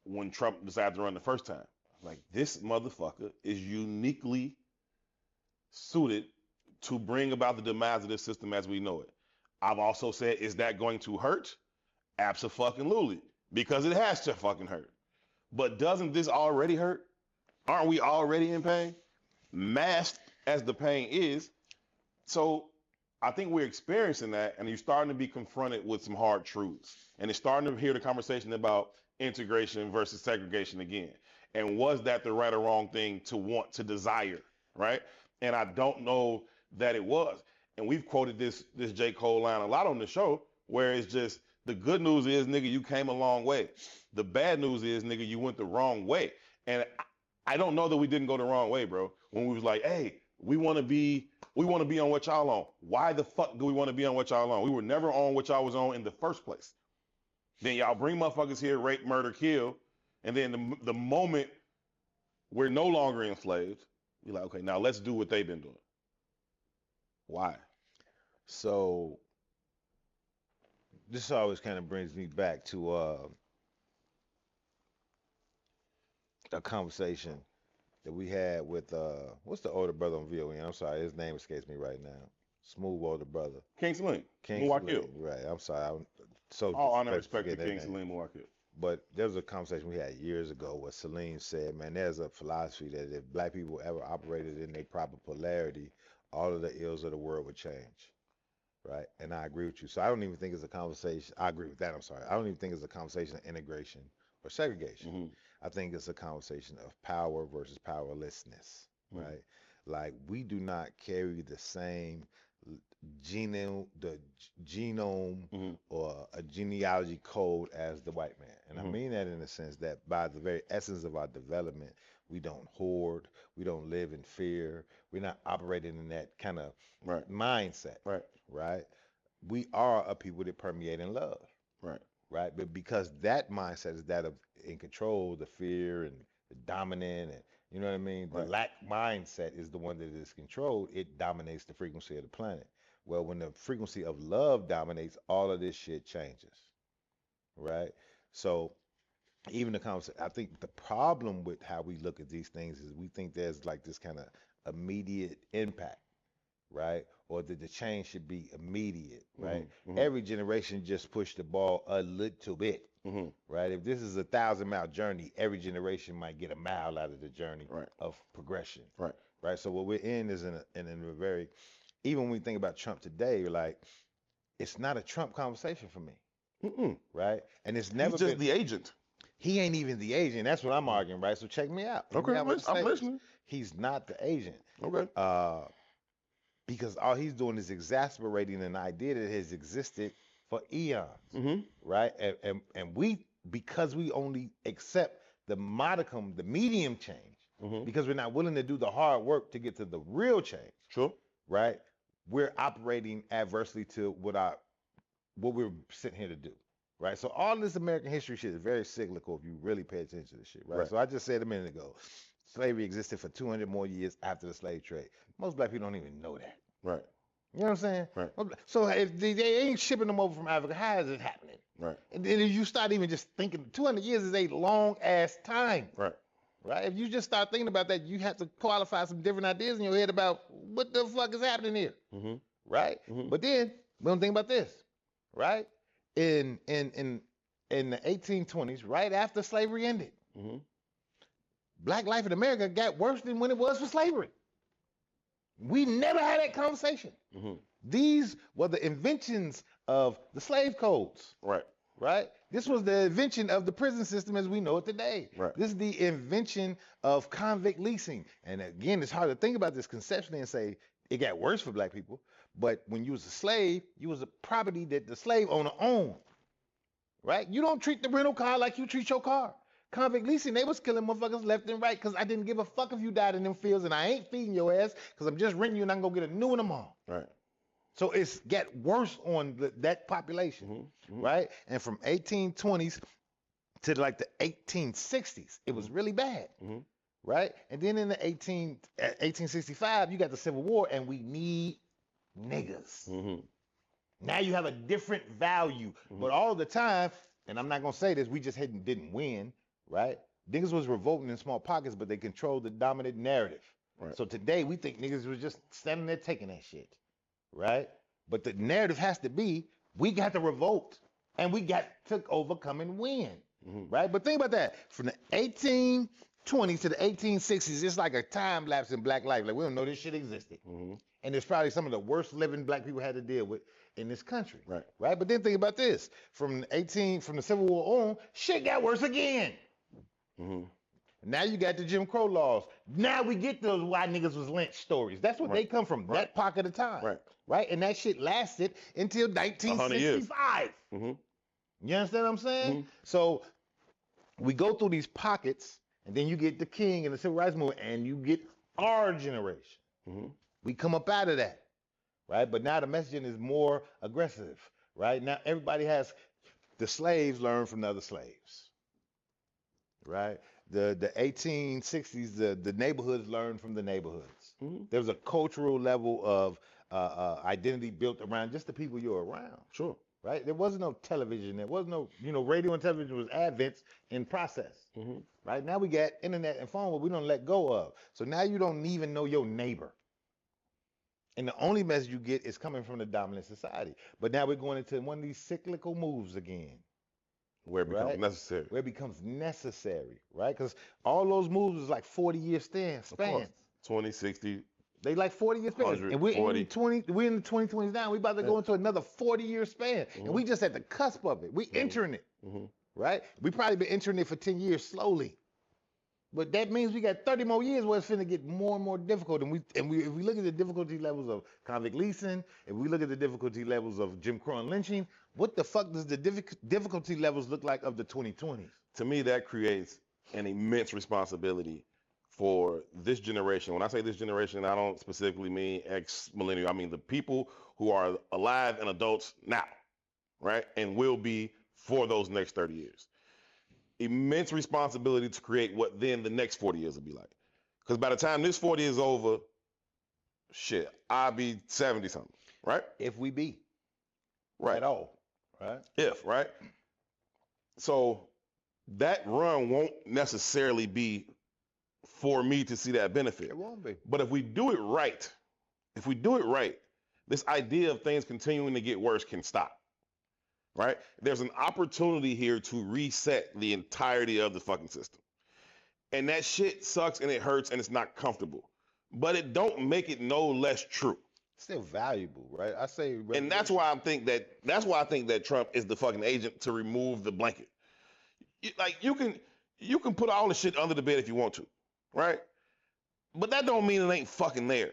A: when Trump decided to run the first time. Like, this motherfucker is uniquely suited to bring about the demise of this system as we know it. I've also said, is that going to hurt? Abso-fucking-lutely. Because it has to fucking hurt. But doesn't this already hurt? Aren't we already in pain? Masked as the pain is. So I think we're experiencing that, and you're starting to be confronted with some hard truths. And it's starting to hear the conversation about integration versus segregation again. And was that the right or wrong thing to want, to desire, right? And I don't know that it was. And we've quoted this J. Cole line a lot on the show, where it's just, the good news is, nigga, you came a long way. The bad news is, nigga, you went the wrong way. And I don't know that we didn't go the wrong way, bro. When we was like, hey, we want to be on what y'all on. Why the fuck do we want to be on what y'all on? We were never on what y'all was on in the first place. Then y'all bring motherfuckers here, rape, murder, kill. And then the moment we're no longer enslaved, you're like, okay, now let's do what they've been doing. Why?
B: So this always kind of brings me back to a conversation that we had with what's the older brother on VON? I'm sorry, his name escapes me right now. Smooth older brother.
A: King Salim.
B: King Salim. Right. I'm sorry.
A: All honor and respect to King Salim Muwakil.
B: But there was a conversation we had years ago where Salim said, man, there's a philosophy that if black people ever operated in their proper polarity, all of the ills of the world would change. Right? And I agree with you. So I don't even think it's a conversation. I agree with that. I'm sorry. I don't even think it's a conversation of integration or segregation. I think it's a conversation of power versus powerlessness. Right? Like, we do not carry the same genome or a genealogy code as the white man. And I mean that in the sense that by the very essence of our development, we don't hoard, we don't live in fear, we're not operating in that kind of mindset. Right? We are a people that permeate in love. Right? But because that mindset is that of in control, the fear and the dominant, and you know what I mean? The lack mindset is the one that is controlled. It dominates the frequency of the planet. Well, when the frequency of love dominates, all of this shit changes. Right? So even the conversation, I think the problem with how we look at these things is we think there's like this kind of immediate impact, right? Or that the change should be immediate, right? Every generation just push the ball a little bit, right? If this is a 1,000-mile journey, every generation might get a mile out of the journey of progression, right? So what we're in is in a very, even when we think about Trump today, like, it's not a Trump conversation for me, right? And it's never
A: He's just the agent.
B: He ain't even the agent. That's what I'm arguing, right? So check me out.
A: Okay, I'm listening.
B: He's not the agent.
A: Okay.
B: Because all he's doing is exasperating an idea that has existed for eons, right? And we, because we only accept the modicum, the medium change, because we're not willing to do the hard work to get to the real change.
A: Sure.
B: Right? We're operating adversely to what we're sitting here to do. Right? So all this American history shit is very cyclical if you really pay attention to this shit, right? So I just said a minute ago, slavery existed for 200 more years after the slave trade. Most black people don't even know that.
A: Right.
B: You know what I'm saying?
A: Right.
B: So if they ain't shipping them over from Africa, how is it happening?
A: Right.
B: And then if you start even just thinking, 200 years is a long ass time.
A: Right.
B: Right? If you just start thinking about that, you have to qualify some different ideas in your head about what the fuck is happening here.
A: Mm-hmm.
B: Right?
A: Mm-hmm.
B: But then we don't think about this. Right? In the 1820s, right after slavery ended,
A: Mm-hmm.
B: black life in America got worse than when it was for slavery. We never had that conversation.
A: Mm-hmm.
B: These were the inventions of the slave codes.
A: Right.
B: Right? This was the invention of the prison system as we know it today.
A: Right.
B: This is the invention of convict leasing. And again, it's hard to think about this conceptually and say it got worse for black people. But when you was a slave, you was a property that the slave owner owned. Right? You don't treat the rental car like you treat your car. Convict leasing, they was killing motherfuckers left and right because I didn't give a fuck if you died in them fields and I ain't feeding your ass because I'm just renting you and I can go get a new one tomorrow.
A: Right.
B: So it's got worse on that population,
A: Mm-hmm.
B: right? And from 1820s to like the 1860s, it was really bad,
A: Mm-hmm.
B: right? And then in the 1865, you got the Civil War and we need niggas.
A: Mm-hmm.
B: Now you have a different value, but all the time, and I'm not gonna say this, we just didn't win, right? Niggas was revolting in small pockets, but they controlled the dominant narrative.
A: Right.
B: So today we think niggas was just standing there taking that shit, right? But the narrative has to be, we got to revolt and we got to overcome and win, right? But think about that. From the 1820s to the 1860s, it's like a time lapse in black life. Like we don't know this shit existed. And it's probably some of the worst living black people had to deal with in this country, right? But then think about this. From the Civil War on, shit got worse again. Now you got the Jim Crow laws. Now we get those why niggas was lynched stories. That's what they come from, that pocket of time. Right? And that shit lasted until 1965. You understand what I'm saying? So we go through these pockets, and then you get the King and the Civil Rights Movement, and you get our generation. We come up out of that, right? But now the messaging is more aggressive, right? Now everybody has, the slaves learn from the other slaves, right? The 1860s, the neighborhoods learned from the neighborhoods. There was a cultural level of identity built around just the people you're around.
A: Sure.
B: Right? There wasn't no television. There was no, radio and television was advents in process. Right? Now we got internet and phone, but we don't let go of. So now you don't even know your neighbor. And the only message you get is coming from the dominant society. But now we're going into one of these cyclical moves again.
A: Where it becomes necessary.
B: Where it becomes necessary, right? Because all those moves is like 40-year spans.
A: 20, 60.
B: They like 40-year spans. And we're in the 2020s now. We're about to go into another 40-year span. And we just at the cusp of it. We entering it, right? We probably been entering it for 10 years slowly. But that means we got 30 more years where it's finna get more and more difficult. And if we look at the difficulty levels of convict leasing, if we look at the difficulty levels of Jim Crow and lynching, what the fuck does the difficulty levels look like of the 2020s?
A: To me, that creates an immense responsibility for this generation. When I say this generation, I don't specifically mean ex-millennial. I mean the people who are alive and adults now, right? And will be for those next 30 years. Immense responsibility to create what then the next 40 years will be like. Because by the time this 40 is over, shit, I'll be 70 something, right?
B: If we be.
A: Right.
B: At all, right?
A: If, right? So that run won't necessarily be for me to see that benefit.
B: It won't be.
A: But if we do it right, this idea of things continuing to get worse can stop. Right? There's an opportunity here to reset the entirety of the fucking system. And that shit sucks and it hurts and it's not comfortable. But it don't make it no less true.
B: It's still valuable, right? I say,
A: and that's why I think that Trump is the fucking agent to remove the blanket. Like you can put all the shit under the bed if you want to, right? But that don't mean it ain't fucking there.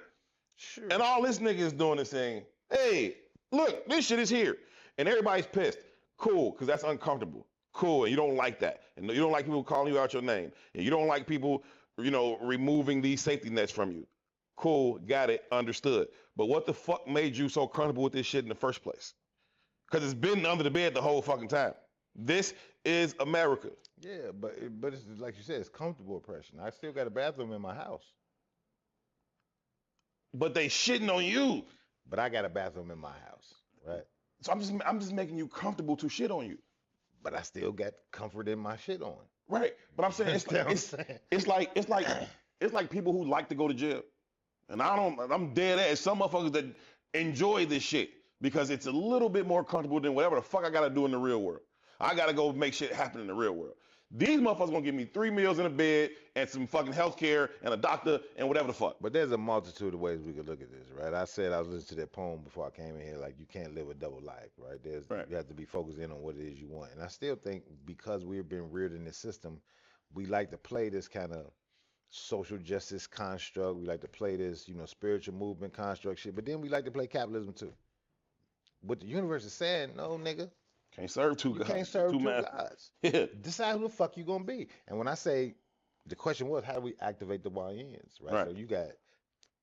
B: Sure.
A: And all this nigga is doing is saying, hey, look, this shit is here. And everybody's pissed. Cool, because that's uncomfortable. Cool, and you don't like that. And you don't like people calling you out your name. And you don't like people, removing these safety nets from you. Cool, got it, understood. But what the fuck made you so comfortable with this shit in the first place? Because it's been under the bed the whole fucking time. This is America.
B: Yeah, but it's like you said, it's comfortable oppression. I still got a bathroom in my house,
A: But they shitting on you.
B: but I got a bathroom in my house, right?
A: So I'm just making you comfortable to shit on you.
B: But I still got comfort in my shit on.
A: Right. But I'm saying
B: Understand what I'm saying?
A: it's like people who like to go to jail. And I'm dead ass. Some motherfuckers that enjoy this shit because it's a little bit more comfortable than whatever the fuck I gotta do in the real world. I gotta go make shit happen in the real world. These motherfuckers gonna give me 3 meals in a bed and some fucking health care and a doctor and whatever the fuck.
B: But there's a multitude of ways we could look at this, right? I said I was listening to that poem before I came in here, like you can't live a double life, right?
A: Right.
B: You have to be focused in on what it is you want. And I still think because we've been reared in this system, we like to play this kind of social justice construct. We like to play this, spiritual movement construct shit. But then we like to play capitalism too. What the universe is saying, no, nigga.
A: Can't serve two
B: You
A: gods.
B: can't serve two
A: masters.
B: gods.
A: Yeah.
B: Decide who the fuck you gonna be. And when I say, the question was, how do we activate the YNs, right?
A: Right.
B: So you got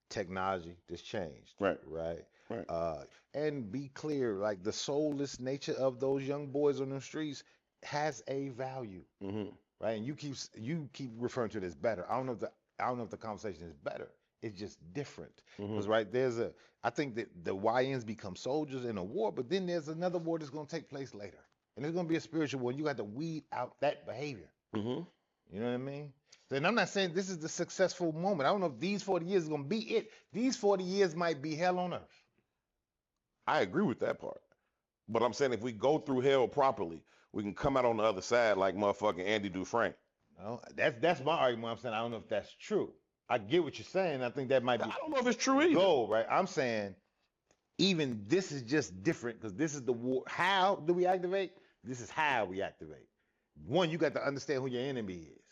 B: technology that's changed,
A: Right.
B: right?
A: Right.
B: And be clear, like the soulless nature of those young boys on the streets has a value,
A: Mm-hmm.
B: right? And you keep referring to it as better. I don't know if the conversation is better. It's just different. Because right, I think that the YNs become soldiers in a war, but then there's another war that's going to take place later. And it's going to be a spiritual war. And you got to weed out that behavior.
A: Mm-hmm.
B: You know what I mean? And I'm not saying this is the successful moment. I don't know if these 40 years is going to be it. These 40 years might be hell on earth.
A: I agree with that part. But I'm saying if we go through hell properly, we can come out on the other side like motherfucking Andy Dufresne.
B: No, that's my argument. I'm saying I don't know if that's true. I get what you're saying. I think that might be
A: I don't know if it's true either.
B: goal, right? I'm saying even this is just different because this is the war. How do we activate? This is how we activate. One, you got to understand who your enemy is,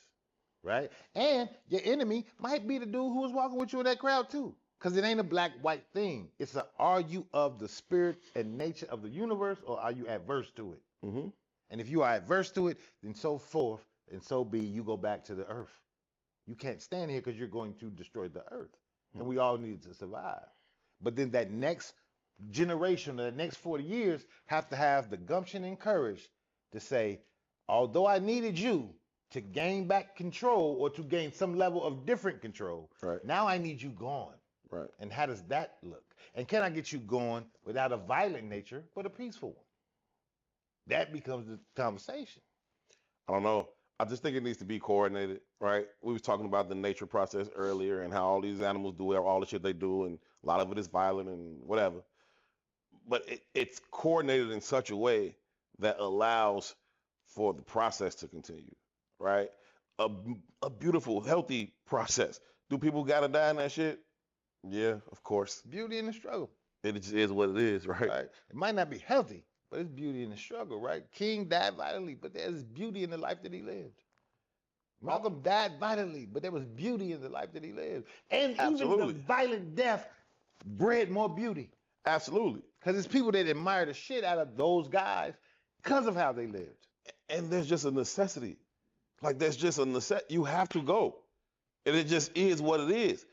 B: right? And your enemy might be the dude who was walking with you in that crowd too. Because it ain't a black-white thing. It's are you of the spirit and nature of the universe or are you adverse to it?
A: Mm-hmm.
B: And if you are adverse to it, then so forth and so be, you go back to the earth. You can't stand here because you're going to destroy the earth. And we all need to survive. But then that next generation, or the next 40 years, have to have the gumption and courage to say, although I needed you to gain back control or to gain some level of different control,
A: Right.
B: now I need you gone.
A: Right.
B: And how does that look? And can I get you going without a violent nature, but a peaceful one? That becomes the conversation.
A: I don't know. I just think it needs to be coordinated, right? We was talking about the nature process earlier and how all these animals do all the shit they do, and a lot of it is violent and whatever. But it's coordinated in such a way that allows for the process to continue, right? A beautiful, healthy process. Do people gotta die in that shit? Yeah, of course.
B: Beauty in the struggle.
A: It just is what it is, right?
B: Right? It might not be healthy, but it's beauty in the struggle, right? King died violently, but there's beauty in the life that he lived. Malcolm died violently, but there was beauty in the life that he lived. And
A: Absolutely.
B: even the violent death bred more beauty.
A: Absolutely.
B: Because it's people that admire the shit out of those guys because of how they lived.
A: And there's just a necessity. Like there's just a necessity. You have to go. And it just is what it is.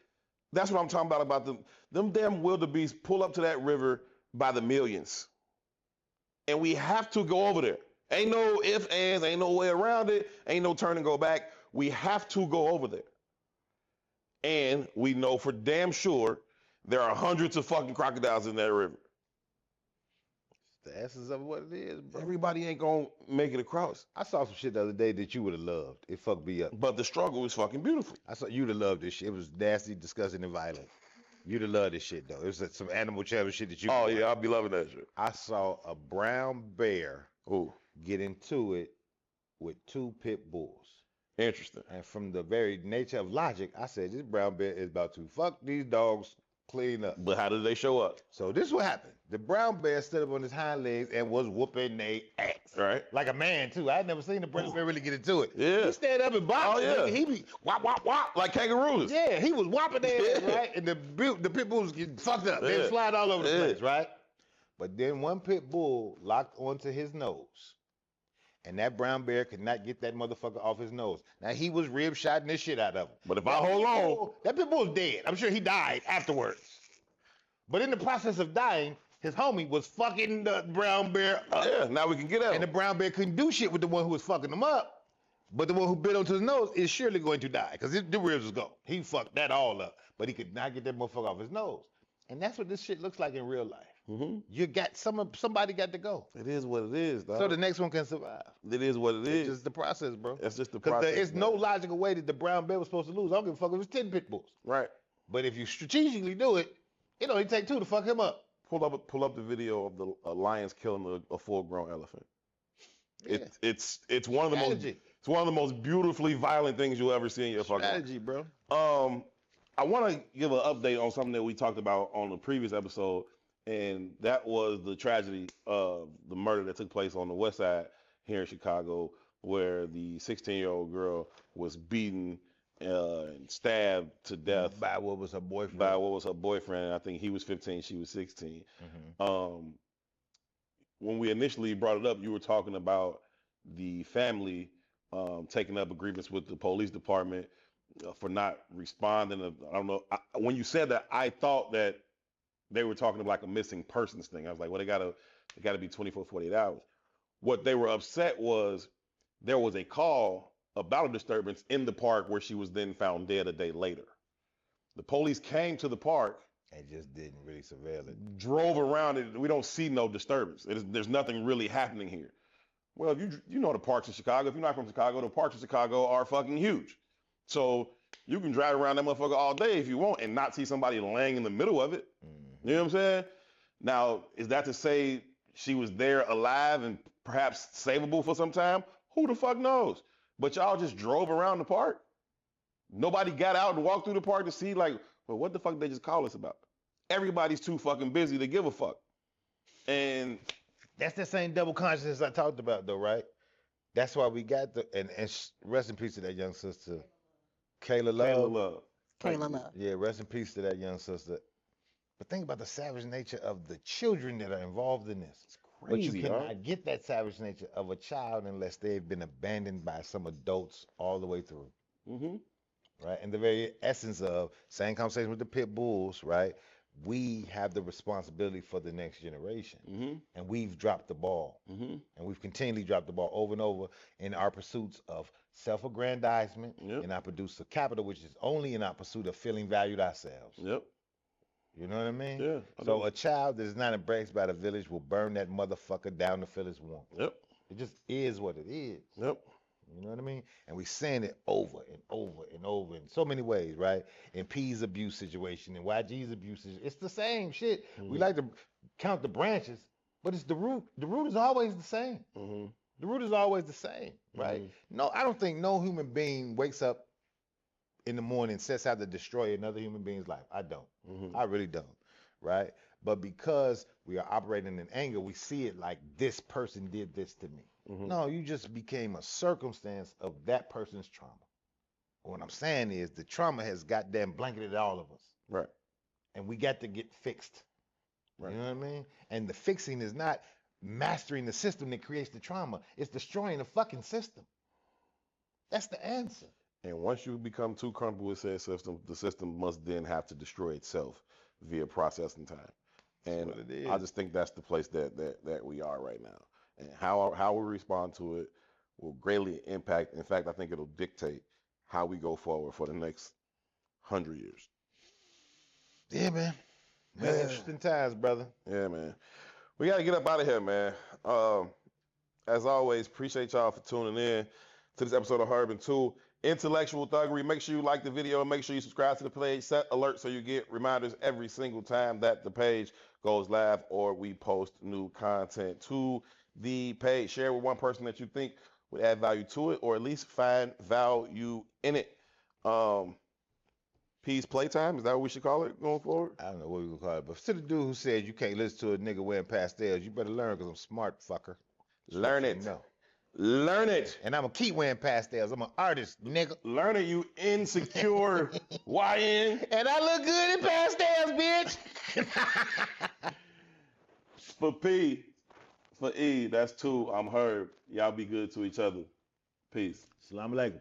A: That's what I'm talking about them damn wildebeest pull up to that river by the millions. And we have to go over there. Ain't no ifs, ands, ain't no way around it. Ain't no turn and go back. We have to go over there. And we know for damn sure there are hundreds of fucking crocodiles in that river.
B: The essence of what it is, bro.
A: Everybody ain't gonna make it across.
B: I saw some shit the other day that you would have loved. It fucked me up.
A: But the struggle is fucking beautiful.
B: You'd have loved this shit. It was nasty, disgusting, and violent. You'd have loved this shit though. It was some Animal Channel shit that you.
A: Oh yeah, I'll be loving that shit.
B: I saw a brown bear
A: Ooh,
B: get into it with 2 pit bulls.
A: interesting.
B: And from the very nature of logic, I said this brown bear is about to fuck these dogs clean up.
A: But how did they show up?
B: So this is what happened. The brown bear stood up on his hind legs and was whooping their ass.
A: Right.
B: Like a man too. I had never seen the brown bear really get into it.
A: Yeah.
B: He stand up and box.
A: Oh, yeah.
B: Nigga. He be whop, whop, whop.
A: Like kangaroos.
B: Yeah, he was whopping their ass,
A: Yeah.
B: right? And the pit bulls getting fucked up. They
A: Yeah.
B: was flying all over the
A: Yeah.
B: place, right? But then one pit bull locked onto his nose. And that brown bear could not get that motherfucker off his nose. Now he was rib shotting this shit out of him.
A: But if I hold on,
B: That pit bull's dead. I'm sure he died afterwards. But in the process of dying, his homie was fucking the brown bear up.
A: Yeah, now we can get at
B: And the
A: him.
B: brown bear couldn't do shit with the one who was fucking him up. But the one who bit onto his nose is surely going to die because the ribs was gone. He fucked that all up, but he could not get that motherfucker off his nose. And that's what this shit looks like in real life.
A: Mm-hmm.
B: You got somebody got to go.
A: It is what it is, dog.
B: So the next one can survive.
A: It is what it
B: It's
A: is.
B: just the process, bro.
A: That's just the
B: Because
A: process.
B: there is no logical way that the brown bear was supposed to lose. I don't give a fuck if it was 10 pit bulls.
A: Right.
B: But if you strategically do it, it only take 2 to fuck him up.
A: Pull up the video of the lions killing a full-grown elephant.
B: Yeah.
A: It's one of the
B: Strategy.
A: it's one of the most beautifully violent things you'll ever see in your fucking life.
B: Strategy, bro.
A: I want to give an update on something that we talked about on the previous episode, and that was the tragedy of the murder that took place on the west side here in Chicago, where the 16-year-old girl was beaten and stabbed to death
B: By what was her boyfriend?
A: I think he was 15, she was 16. When we initially brought it up, you were talking about the family taking up a grievance with the police department for not responding. I don't know. When you said that, I thought that they were talking about like a missing persons thing. I was like, well, they gotta be 24, 48 hours. What they were upset was there was a call about a disturbance in the park where she was then found dead a day later. The police came to the park
B: And just didn't really surveil it.
A: drove around it. We don't see no disturbance. There's nothing really happening here. Well, if you know the parks in Chicago. If you're not from Chicago, the parks in Chicago are fucking huge. So you can drive around that motherfucker all day if you want and not see somebody laying in the middle of it. You know what I'm saying? Now, is that to say she was there alive and perhaps savable for some time? Who the fuck knows? But y'all just drove around the park. Nobody got out and walked through the park to see, like, well, what the fuck did they just call us about? Everybody's too fucking busy to give a fuck. And
B: That's the same double consciousness I talked about, though, right? That's why we got and rest in peace to that young sister, Kayla Love.
D: Kayla Love.
B: Yeah, rest in peace to that young sister. But think about the savage nature of the children that are involved in this.
A: It's crazy,
B: But you cannot get that savage nature of a child unless they've been abandoned by some adults all the way through.
A: Mm-hmm.
B: Right? And the very essence of same conversation with the pit bulls, right? We have the responsibility for the next generation.
A: Mm-hmm.
B: And we've dropped the ball.
A: Mm-hmm.
B: And we've continually dropped the ball over and over in our pursuits of self-aggrandizement,
A: Yep.
B: in our pursuit of capital, which is only in our pursuit of feeling valued ourselves.
A: Yep.
B: You know what I mean?
A: Yeah.
B: So a child that is not embraced by the village will burn that motherfucker down to fill its warmth.
A: Yep.
B: It just is what it is.
A: Yep.
B: You know what I mean? And we saying it over and over and over in so many ways, right? In P's abuse situation and YG's abuse situation, it's the same shit. We like to count the branches, but it's the root. The root is always the same.
A: Mm-hmm.
B: The root is always the same, right? No, I don't think no human being wakes up in the morning, sets out to destroy another human being's life. I don't.
A: Mm-hmm.
B: I really don't, right? But because we are operating in anger, we see it like this person did this to me.
A: Mm-hmm.
B: No, you just became a circumstance of that person's trauma. What I'm saying is the trauma has goddamn blanketed all of us.
A: Right.
B: And we got to get fixed.
A: Right.
B: You know what I mean? And the fixing is not mastering the system that creates the trauma. It's destroying the fucking system. That's the answer.
A: And once you become too comfortable with said system, the system must then have to destroy itself via processing time. And
B: what it is.
A: I just think that's the place that we are right now. And how we respond to it will greatly impact. In fact, I think it'll dictate how we go forward for the next 100 years.
B: Yeah, man. Interesting times, brother.
A: Yeah, man. We got to get up out of here, man. As always, appreciate y'all for tuning in to this episode of Herb and Tool. Intellectual Thuggery. Make sure you like the video. Make sure you subscribe to the page. Set alerts so you get reminders every single time that the page goes live or we post new content to the page. Share with one person that you think would add value to it or at least find value in it. Peace playtime. Is that what we should call it going forward?
B: I don't know what we gonna call it, but to the dude who says you can't listen to a nigga wearing pastels, you better learn because I'm smart, fucker.
A: Learn it.
B: No.
A: Learn it.
B: And I'm gonna keep wearing pastels. I'm an artist, nigga.
A: Learn it, you insecure YN.
B: And I look good in pastels, bitch.
A: For P, for E, that's 2. I'm Herb. Y'all be good to each other. Peace.
B: Assalamu alaikum.